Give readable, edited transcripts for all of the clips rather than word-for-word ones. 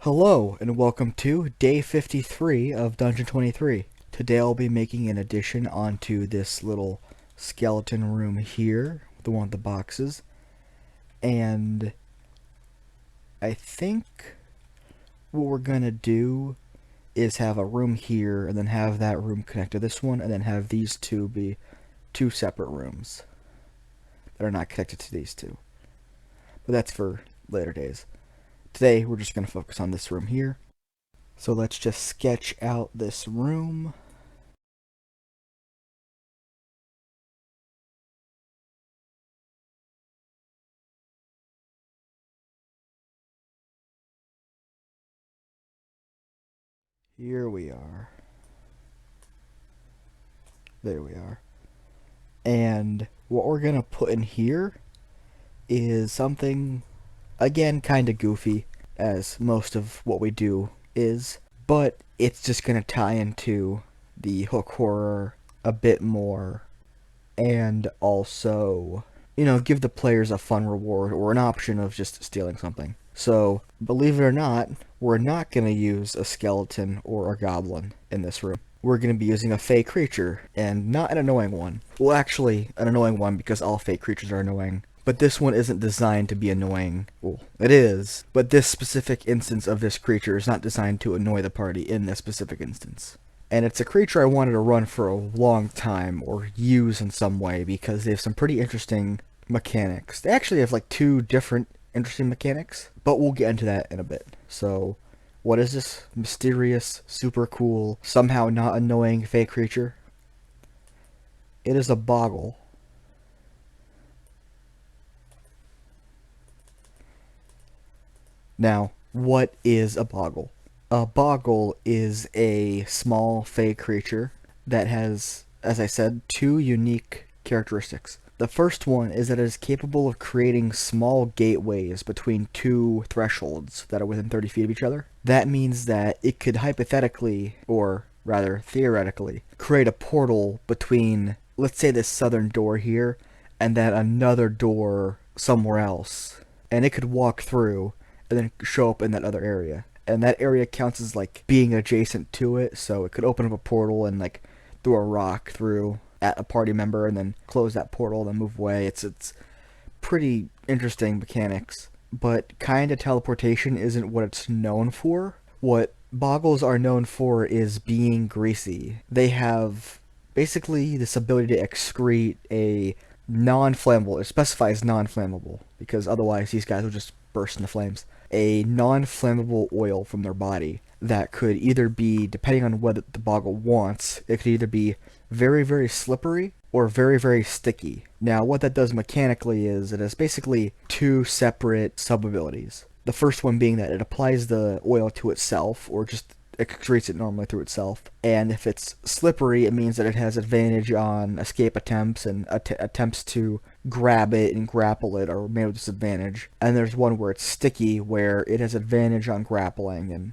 Hello, and welcome to day 53 of Dungeon 23. Today I'll be making an addition onto this little skeleton room here, the one with the boxes. And I think what we're gonna do is have a room here, and then have that room connect to this one, and then have these two be two separate rooms that are not connected to these two. But that's for later days. Today we're just gonna focus on this room here. So let's just sketch out this room. Here we are. There we are. And what we're gonna put in here is something, again, kind of goofy, as most of what we do is, but it's just gonna tie into the hook horror a bit more, and also, give the players a fun reward or an option of just stealing something. So, believe it or not, we're not gonna use a skeleton or a goblin in this room. We're going to be using a fey creature, and not an annoying one. Well, actually, an annoying one, because all fey creatures are annoying. But this one isn't designed to be annoying. Well, it is, but this specific instance of this creature is not designed to annoy the party in this specific instance. And it's a creature I wanted to run for a long time, or use in some way, because they have some pretty interesting mechanics. They actually have like two different interesting mechanics, but we'll get into that in a bit. So, what is this mysterious, super cool, somehow not annoying fey creature? It is a boggle. Now, what is a boggle? A boggle is a small fey creature that has, as I said, two unique characteristics. The first one is that it is capable of creating small gateways between two thresholds that are within 30 feet of each other. That means that it could hypothetically, or rather theoretically, create a portal between, let's say, this southern door here, and then another door somewhere else. And it could walk through and then show up in that other area. And that area counts as like being adjacent to it, so it could open up a portal and like throw a rock through at a party member and then close that portal and then move away. It's pretty interesting mechanics, but kind of teleportation isn't what it's known for. What boggles are known for is being greasy. They have basically this ability to excrete a non-flammable, it specifies non-flammable, because otherwise these guys will just burst into flames. A non-flammable oil from their body that could either be, depending on what the boggle wants, it could either be very, very slippery or very, very sticky. Now, what that does mechanically is it has basically two separate sub-abilities. The first one being that it applies the oil to itself, or just excretes it normally through itself. And if it's slippery, it means that it has advantage on escape attempts, and attempts to grab it and grapple it are made with disadvantage. And there's one where it's sticky, where it has advantage on grappling and,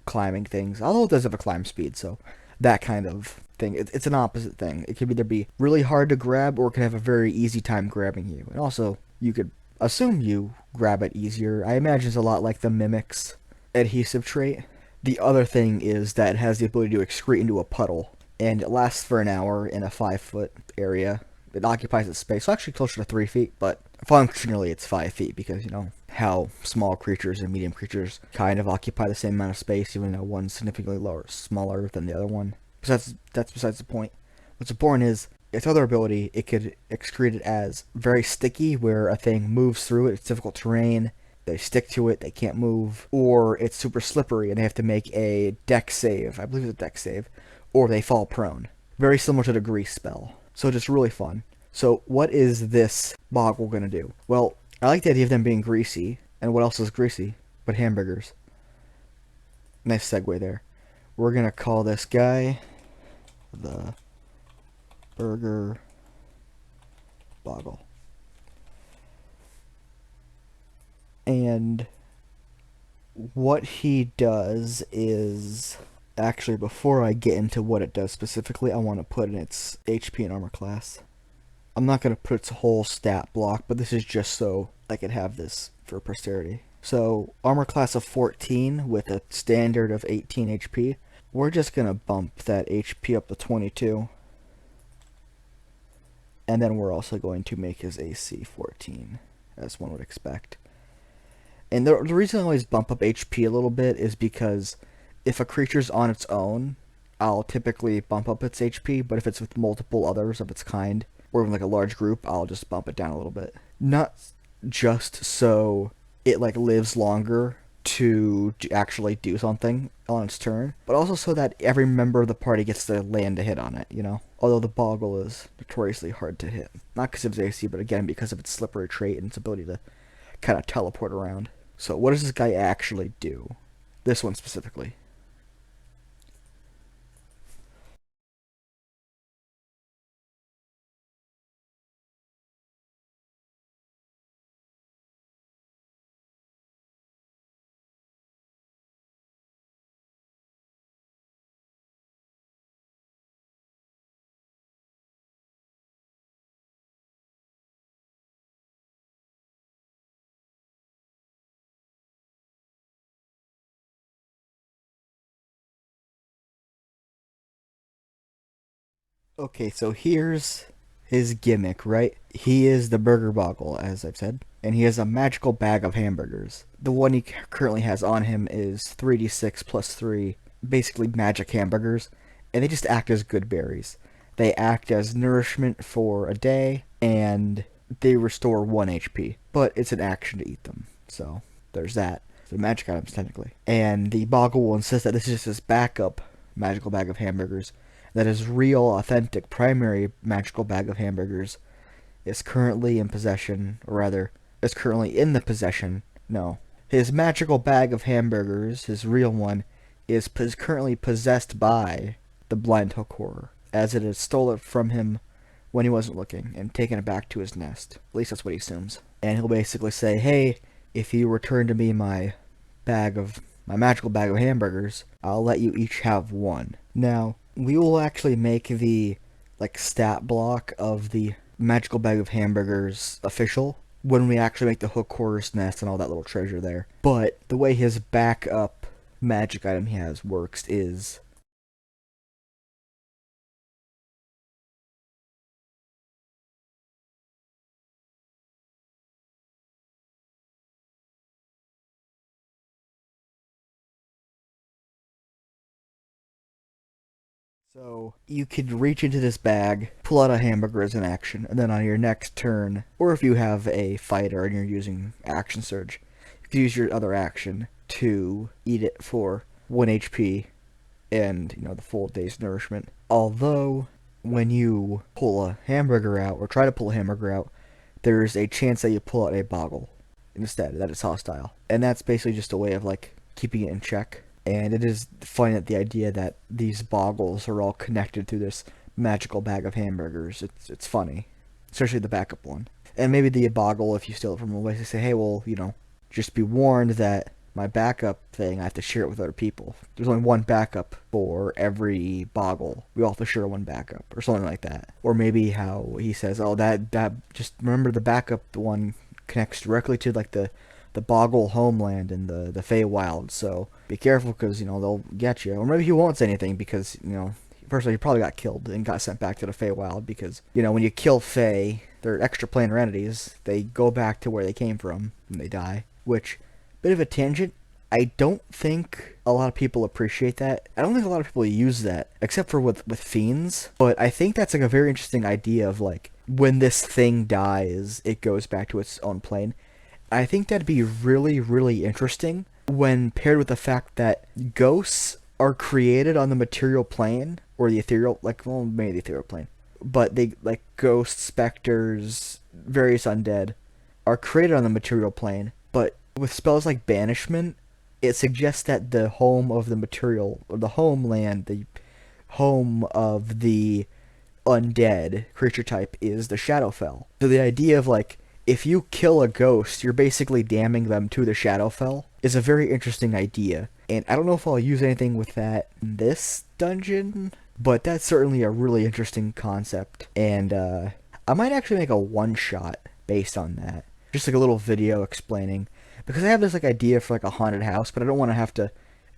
climbing things. Although it does have a climb speed, so that kind of thing. It's an opposite thing. It can either be really hard to grab, or it can have a very easy time grabbing you. And also, you could assume you grab it easier. I imagine it's a lot like the Mimic's adhesive trait. The other thing is that it has the ability to excrete into a puddle, and it lasts for an hour in a 5-foot area. It occupies its space, so actually closer to 3 feet, but functionally it's 5 feet, because, how small creatures and medium creatures kind of occupy the same amount of space, even though one's significantly smaller than the other one. That's besides the point. What's important is its other ability. It could excrete it as very sticky, where a thing moves through it, it's difficult terrain, they stick to it, they can't move, or it's super slippery and they have to make a dex save, I believe it's a dex save, or they fall prone. Very similar to the grease spell. So just really fun. So what is this boggle gonna do? Well, I like the idea of them being greasy, and what else is greasy but hamburgers? Nice segue there. We're gonna call this guy the burger boggle. And what he does is, actually, before I get into what it does specifically, I want to put in its HP and armor class. I'm not going to put its whole stat block, but this is just so I could have this for posterity. So armor class of 14 with a standard of 18 HP. We're just gonna bump that HP up to 22. And then we're also going to make his AC 14, as one would expect. And the reason I always bump up HP a little bit is because if a creature's on its own, I'll typically bump up its HP, but if it's with multiple others of its kind, or even like a large group, I'll just bump it down a little bit. Not just so it like lives longer to actually do something on its turn, but also so that every member of the party gets to land a hit on it, you know? Although the Boggle is notoriously hard to hit. Not because of its AC, but again because of its slippery trait and its ability to kind of teleport around. So what does this guy actually do? This one specifically. Okay, so here's his gimmick, right? He is the Burger Boggle, as I've said, and he has a magical bag of hamburgers. The one he currently has on him is 3d6 plus 3, basically magic hamburgers, and they just act as good berries. They act as nourishment for a day, and they restore 1 HP, but it's an action to eat them, so there's that. So magic items, technically. And the Boggle will insist that this is just his backup magical bag of hamburgers, that his real, authentic, primary magical bag of hamburgers is currently in possession, or rather, is currently in the possession. No. His magical bag of hamburgers, his real one, is currently possessed by the Blind Hook Horror, as it has stolen it from him when he wasn't looking and taken it back to his nest. At least that's what he assumes. And he'll basically say, hey, if you return to me my magical bag of hamburgers, I'll let you each have one. Now, we will actually make the stat block of the magical bag of hamburgers official when we actually make the Hook Horror's nest and all that little treasure there. But the way his backup magic item he has works is so you could reach into this bag, pull out a hamburger as an action, and then on your next turn, or if you have a fighter and you're using action surge, you could use your other action to eat it for 1 HP and, the full day's nourishment. Although, when you pull a hamburger out, or try to pull a hamburger out, there's a chance that you pull out a Boggle instead, that it's hostile. And that's basically just a way of, keeping it in check. And it is funny that the idea that these Boggles are all connected through this magical bag of hamburgers. It's funny. Especially the backup one. And maybe the Boggle, if you steal it from a place, they say, hey, well, just be warned that my backup thing, I have to share it with other people. There's only one backup for every Boggle. We all have to share one backup, or something like that. Or maybe how he says, oh, that just remember the backup one connects directly to the Boggle homeland in the Feywild, so be careful because they'll get you. Or maybe he won't say anything because personally he probably got killed and got sent back to the Feywild because when you kill Fey, they're extraplanar entities. They go back to where they came from and they die. Which, bit of a tangent. I don't think a lot of people appreciate that. I don't think a lot of people use that, except for with fiends. But I think that's a very interesting idea of when this thing dies, it goes back to its own plane. I think that'd be really, really interesting when paired with the fact that ghosts are created on the material plane, or the ethereal, maybe the ethereal plane, but they, ghosts, specters, various undead, are created on the material plane, but with spells like banishment, it suggests that the home of the material, or the homeland, the home of the undead creature type is the Shadowfell. So the idea of if you kill a ghost, you're basically damning them to the Shadowfell, is a very interesting idea. And I don't know if I'll use anything with that in this dungeon, but that's certainly a really interesting concept. And I might actually make a one-shot based on that. Just a little video explaining. because I have this like idea for like a haunted house, but I don't want to have to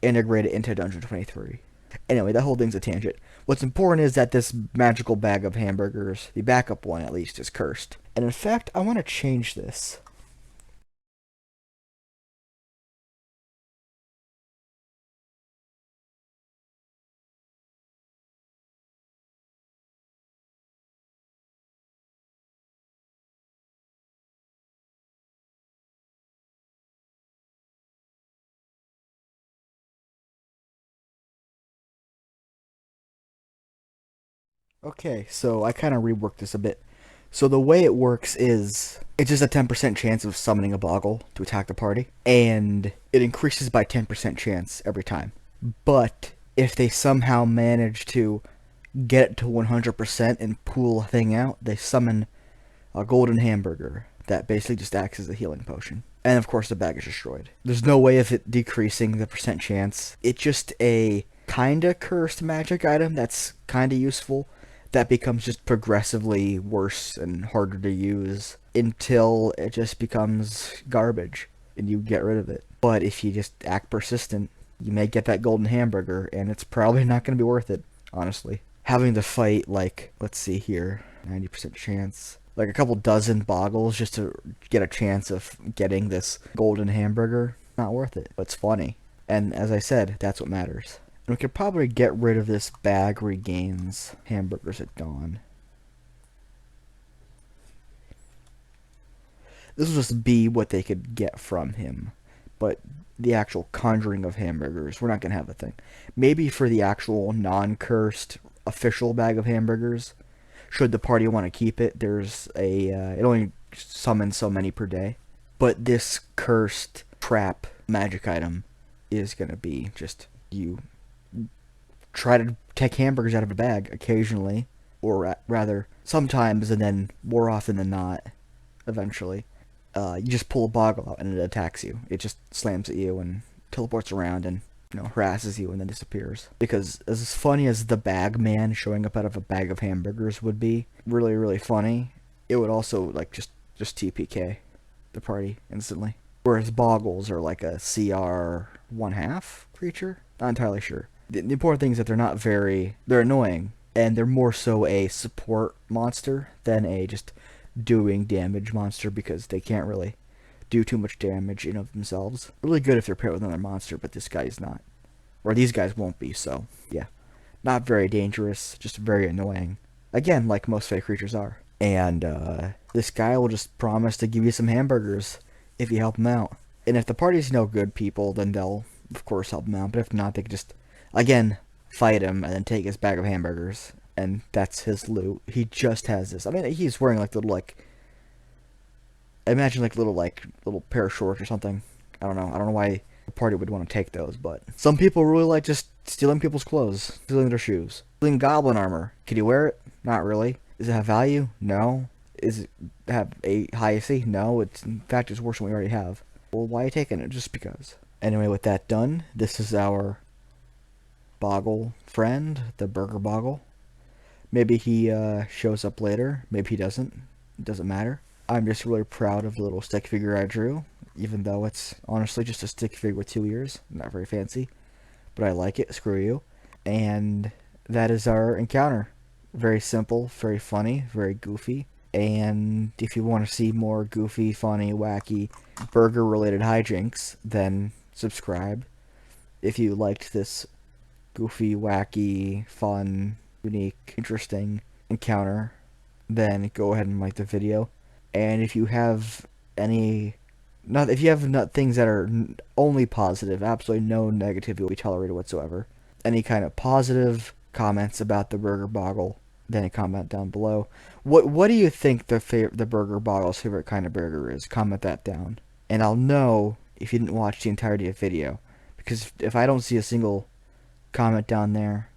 integrate it into Dungeon 23. Anyway, that whole thing's a tangent. What's important is that this magical bag of hamburgers, the backup one at least, is cursed. And in fact, I want to change this. Okay, so I kind of reworked this a bit. So the way it works is it's just a 10% chance of summoning a boggle to attack the party, and it increases by 10% chance every time. But if they somehow manage to get it to 100% and pull a thing out, they summon a golden hamburger that basically just acts as a healing potion. And of course, the bag is destroyed. There's no way of it decreasing the percent chance. It's just a kinda cursed magic item that's kinda useful that becomes just progressively worse and harder to use until it just becomes garbage and you get rid of it. But if you just act persistent, you may get that golden hamburger, and it's probably not going to be worth it, honestly. Having to fight, like, let's see here, 90% chance, like a couple dozen boggles just to get a chance of getting this golden hamburger, not worth it. But it's funny. And as I said, that's what matters. And we could probably get rid of this bag regains hamburgers at dawn. This will just be what they could get from him. But the actual conjuring of hamburgers, we're not going to have a thing. Maybe for the actual non-cursed official bag of hamburgers, should the party want to keep it, there's a, it only summons so many per day. But this cursed trap magic item is going to be just you try to take hamburgers out of a bag occasionally, or rather sometimes, and then more often than not, eventually. You just pull a boggle out and it attacks you. It just slams at you and teleports around and, you know, harasses you and then disappears. Because as funny as the bag man showing up out of a bag of hamburgers would be, really, really funny, it would also, like, just TPK the party instantly. Whereas boggles are like a CR 1/2 creature? Not entirely sure. The important thing is that they're annoying, and they're more so a support monster than a just doing damage monster, because they can't really do too much damage in of themselves. Really good if they're paired with another monster, but this guy is not. Or these guys won't be, so yeah. Not very dangerous, just very annoying. Again, like most fey creatures are. And this guy will just promise to give you some hamburgers if you help him out. And if the party's no good people, then they'll, of course, help him out. But if not, they can just, again, fight him and then take his bag of hamburgers. And that's his loot. He just has this. I mean, he's wearing like little, like, imagine like little pair of shorts or something. I don't know why the party would want to take those, but some people really like just stealing people's clothes, stealing their shoes. Stealing goblin armor. Can you wear it? Not really. Does it have value? No. Is it have a high AC? No. It's, in fact, it's worse than we already have. Well, why are you taking it? Just because. Anyway, with that done, this is our boggle friend, the burger boggle. Maybe he shows up later. Maybe he doesn't. It doesn't matter. I'm just really proud of the little stick figure I drew, even though it's honestly just a stick figure with 2 ears. Not very fancy, but I like it. Screw you. And that is our encounter. Very simple, very funny, very goofy. And if you want to see more goofy, funny, wacky, burger-related hijinks, then subscribe. If you liked this goofy, wacky, fun, unique, interesting encounter, then go ahead and like the video. And if you have any, if you have things that are only positive, absolutely no negativity will be tolerated whatsoever. Any kind of positive comments about the burger boggle, then a comment down below. What do you think the burger boggle's favorite kind of burger is? Comment that down, and I'll know if you didn't watch the entirety of the video. Because if I don't see a single comment down there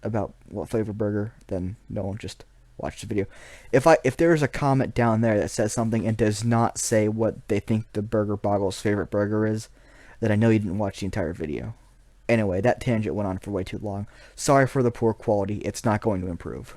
about what flavor burger, then no one just watched the video. If there's a comment down there that says something and does not say what they think the burger boggle's favorite burger is, then I know you didn't watch the entire video. Anyway, that tangent went on for way too long. Sorry for the poor quality. It's not going to improve.